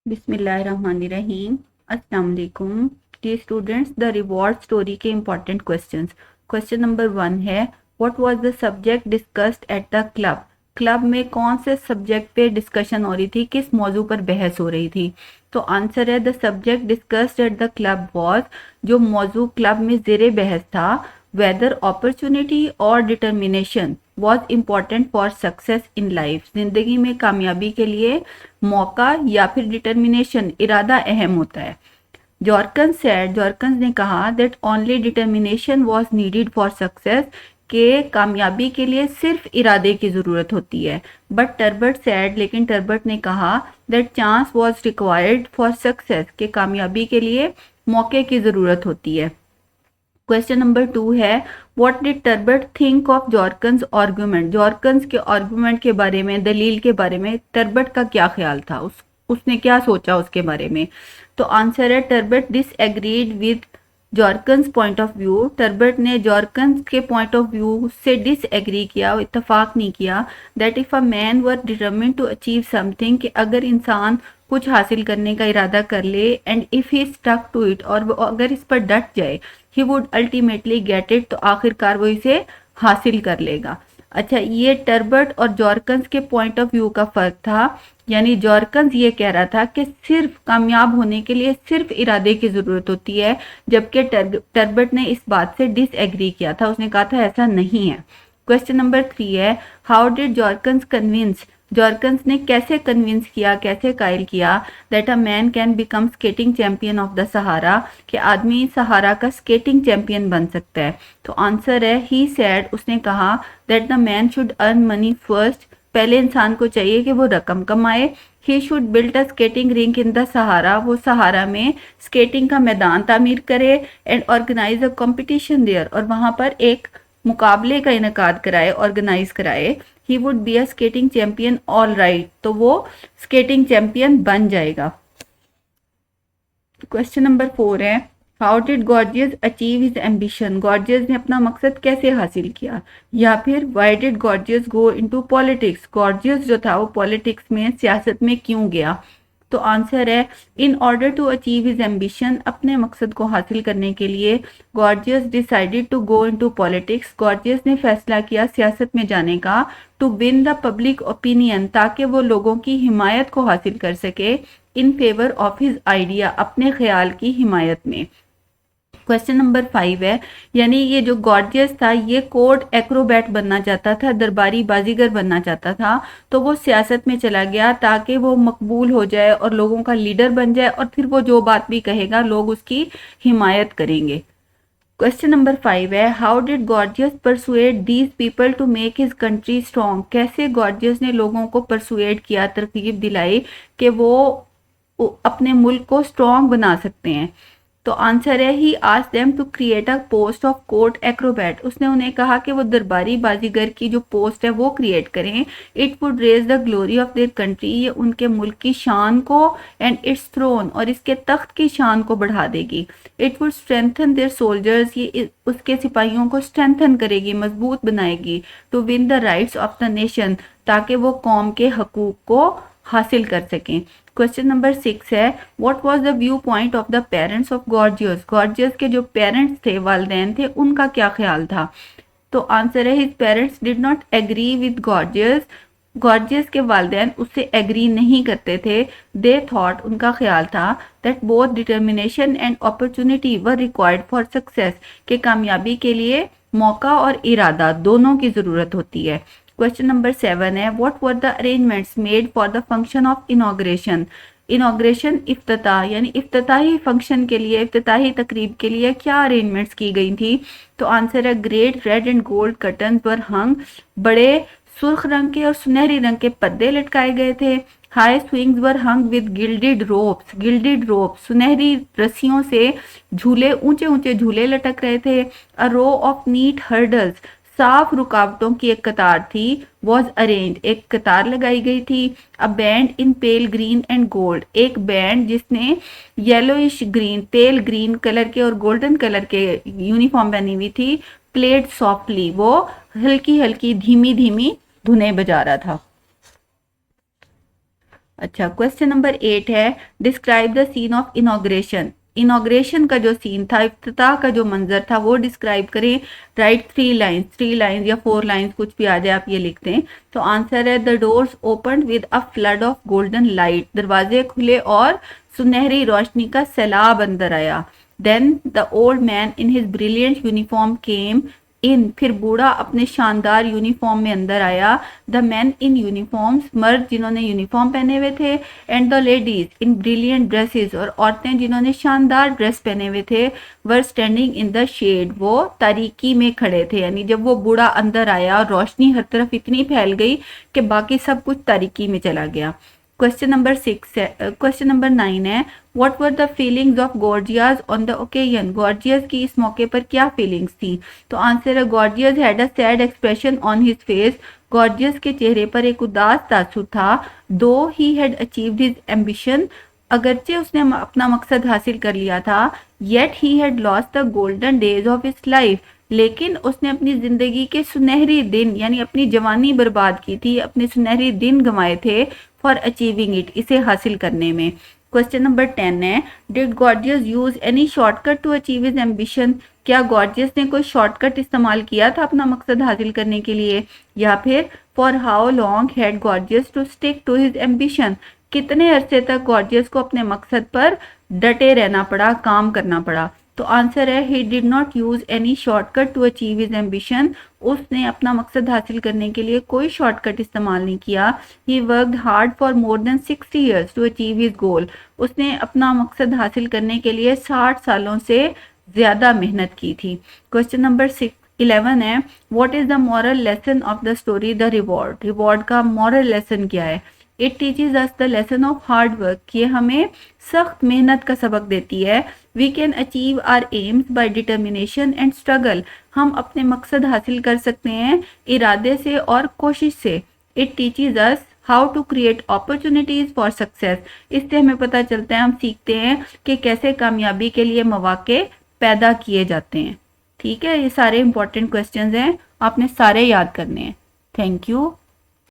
बिस्मिल्लाहिर्रहमानिर्रहीम। अस्सलाम वालेकुम dear students. The reward story के इम्पॉर्टेंट क्वेश्चंस। क्वेश्चन नंबर 1 है, what was the subject discussed at the club. Club में कौन से सब्जेक्ट पे डिस्कशन हो रही थी, किस मौजू पर बहस हो रही थी। तो आंसर है the subject discussed at the club was, जो मौजू क्लब में ज़ेरे बहस था, वेदर अपॉर्चुनिटी और determination was important for success in life. जिंदगी में कामयाबी के लिए मौका या फिर डिटर्मिनेशन, इरादा अहम होता है। जॉर्कन्स ने कहा that only determination was needed for success, के कामयाबी के लिए सिर्फ इरादे की ज़रूरत होती है। बट टर्बट सैड, लेकिन टर्बट ने कहा that chance was required for success, के कामयाबी के लिए मौके की ज़रूरत होती है। क्वेश्चन नंबर 2 है, what did Turbot think of Jorkens argument. Jorkens के आर्गुमेंट के बारे में, दलील के बारे में टर्बट का क्या ख्याल था, उसने क्या सोचा उसके बारे में। तो आंसर है Turbot disagreed with Jorkens point of view. Turbot ने जॉर्कन्स के पॉइंट ऑफ व्यू से डिसएग्री किया, इत्तेफाक नहीं किया। That if a man were determined to achieve something, कि अगर इंसान कुछ हासिल करने का इरादा कर ले, and if he stuck to it, और वो अगर इस पर डट जाए, he would ultimately get it, तो आखिरकार वो इसे हासिल कर लेगा। अच्छा, ये टर्बट और जॉर्कन्स के पॉइंट ऑफ व्यू का फर्क था। यानी जॉर्कन्स ये कह रहा था कि सिर्फ कामयाब होने के लिए सिर्फ इरादे की ज़रूरत होती है, जबकि टर्बट ने इस बात से डिसएग्री किया था, उसने कहा था ऐसा नहीं है। क्वेश्चन नंबर 3 है, how did Jorkens convince. Jorkens ने कैसे कन्विंस किया, कैसे कायल किया that a man can become skating champion of the Sahara, कि आदमी सहारा का स्केटिंग चैंपियन बन सकता है। तो आंसर है ही सेड, उसने कहा that the man should earn money first, पहले इंसान को चाहिए कि वो रकम कमाए। He should build a skating rink in the Sahara, वो सहारा में स्केटिंग का मैदान तामीर करे, and organise a competition there, और वहां पर एक मुकाबले का इनकाद कराए, ऑर्गेनाइज कराए। He would be a skating champion all right, तो वो स्केटिंग चैंपियन बन जाएगा। क्वेश्चन नंबर 4 है, how did gorgeous achieve his ambition. Gorgeous ने अपना मकसद कैसे हासिल किया, या फिर why did gorgeous go into politics. Gorgeous जो था वो पॉलिटिक्स में, सियासत में क्यों गया। तो आंसर है in order to achieve his ambition, अपने मकसद को हासिल करने के लिए Gorgius decided to go into politics. Gorgius ने फैसला किया सियासत में जाने का, to win the public opinion, ताकि वो लोगों की हिमायत को हासिल कर सके, in favour of his idea, अपने ख्याल की हिमायत में। क्वेश्चन नंबर 5 है, यानी ये जो गॉर्जियस था ये कोर्ट एक्रोबैट बनना चाहता था, दरबारी बाजीगर बनना चाहता था, तो वो सियासत में चला गया ताकि वो मकबूल हो जाए और लोगों का लीडर बन जाए, और फिर वो जो बात भी कहेगा लोग उसकी हिमायत करेंगे। क्वेश्चन नंबर 5 है, how did Gorgius persuade these people to make his country strong. कैसे गॉर्जियस ने लोगों को परसुएड किया, तरकीब दिलाई कि वो अपने मुल्क को स्ट्रॉन्ग बना सकते हैं। तो आंसर है he asked them to create a post of court acrobat. उसने उन्हें कहा कि वो दरबारी बाजीगर की जो पोस्ट है वो क्रिएट करें। It would raise the glory of their country, ये उनके मुल्क की शान को, एंड इट्स थ्रोन, और इसके तख्त की शान को बढ़ा देगी। It would strengthen their soldiers, ये उसके सिपाहियों को स्ट्रेंथन करेगी, मजबूत बनाएगी। To win the rights of the nation, ताकि वो कौम के हकूक को हासिल कर सकें। क्वेश्चन नंबर 6 है, what was the view point of the parents of gorgeous. Gorgius के जो पेरेंट्स थे, वालिदैन थे, उनका क्या ख्याल था। तो आंसर है his parents did not agree with Gorgius. Gorgius के वालिदैन उससे एग्री नहीं करते थे। दे थॉट, उनका ख्याल था, that both determination and opportunity were required for success, के कामयाबी के लिए मौका और इरादा दोनों की ज़रूरत होती है। क्वेश्चन नंबर 7 है, what were the arrangements made for the function of inauguration. Inauguration, इफ्तिताह, यानी इफ्तिताही फंक्शन के लिए, इफ्तिताही तकरीब के लिए क्या अरेंजमेंट्स की गई थी। तो आंसर है great red and gold curtain पर हंग, बड़े सुर्ख रंग के और सुनहरी रंग के पर्दे लटकाए गए थे। High swings were hung with gilded ropes, सुनहरी रस्सियों से झूले, ऊंचे ऊंचे झूले लटक रहे थे। अ रो ऑफ नीट हर्डल्स, साफ रुकावटों की एक कतार थी। वॉज अरेंज, एक कतार लगाई गई थी। A band in pale green and gold, एक बैंड जिसने yellowish green, pale green colour के और गोल्डन कलर के यूनिफॉर्म पहनी हुई थी। प्लेड सॉफ्टली, वो हल्की हल्की धीमी धीमी धुनें बजा रहा था। अच्छा, क्वेश्चन नंबर 8 है, describe the scene of inauguration. Inauguration का जो सीन था, इफ्तिताह का जो मंजर था, वो डिस्क्राइब करें। राइट 3 लाइन्स या 4 लाइन्स, कुछ भी आ जाए आप ये लिखते हैं। तो आंसर है, the doors open with a flood of golden light. दरवाजे खुले और सुनहरी रोशनी का सैलाब अंदर आया। Then the old man in his brilliant uniform came in. फिर बूढ़ा अपने शानदार यूनिफॉर्म में अंदर आया। द मैन इन यूनिफॉर्म्स, मर्द जिन्होंने यूनिफॉर्म पहने हुए थे। And the ladies in brilliant dresses, और औरतें जिन्होंने शानदार ड्रेस पहने हुए थे। Were standing in the shade, वो तारीकी में खड़े थे। यानी जब वो बूढ़ा अंदर आया और रोशनी हर तरफ इतनी फैल गई कि बाकी सब कुछ तारीकी में चला गया। क्वेश्चन नंबर 6 है, क्वेश्चन नंबर 9 है, what were the feelings of gorgeous on the occasion. Gorgeous की इस मौके पर क्या फीलिंग्स थी। तो आंसर है, gorgeous had a sad expression on his face. Gorgeous के चेहरे पर एक उदास तासुर था। दो he had achieved his ambition, अगरचे उसने अपना मकसद हासिल कर लिया था। Yet he had lost the golden days of his life, लेकिन उसने अपनी जिंदगी के सुनहरी दिन यानी अपनी जवानी बर्बाद की थी, अपने सुनहरी दिन गंवाए थे फॉर अचीविंग इट, इसे हासिल करने में। क्वेश्चन नंबर 10 है, did Gorgius use any shortcut to achieve his ambition. क्या गॉर्जियस ने कोई शॉर्टकट इस्तेमाल किया था अपना मकसद हासिल करने के लिए। या फिर for how long had Gorgius to stick to his ambition, कितने अरसे तक गॉर्जियस को अपने मकसद पर डटे रहना पड़ा, काम करना पड़ा। तो आंसर है, he did not use any shortcut to achieve his ambition. उसने अपना मकसद हासिल करने के लिए कोई शॉर्टकट इस्तेमाल नहीं किया। He worked hard for more than 60 years to achieve his goal. उसने अपना मकसद हासिल करने के लिए 60 सालों से ज्यादा मेहनत की थी। क्वेश्चन नंबर 11 है, what is the moral lesson of the story the reward. Reward का मॉरल लेसन क्या है। It teaches us the lesson of hard work, ये हमें सख्त मेहनत का सबक देती है। We can achieve our aims by determination and struggle, हम अपने मकसद हासिल कर सकते हैं इरादे से और कोशिश से। It teaches us how to create opportunities for success, इससे हमें पता चलता है, हम सीखते हैं कि कैसे कामयाबी के लिए मौके पैदा किए जाते हैं। ठीक है, ये सारे इंपॉर्टेंट क्वेश्चंस हैं, आपने सारे याद करने हैं। Thank you.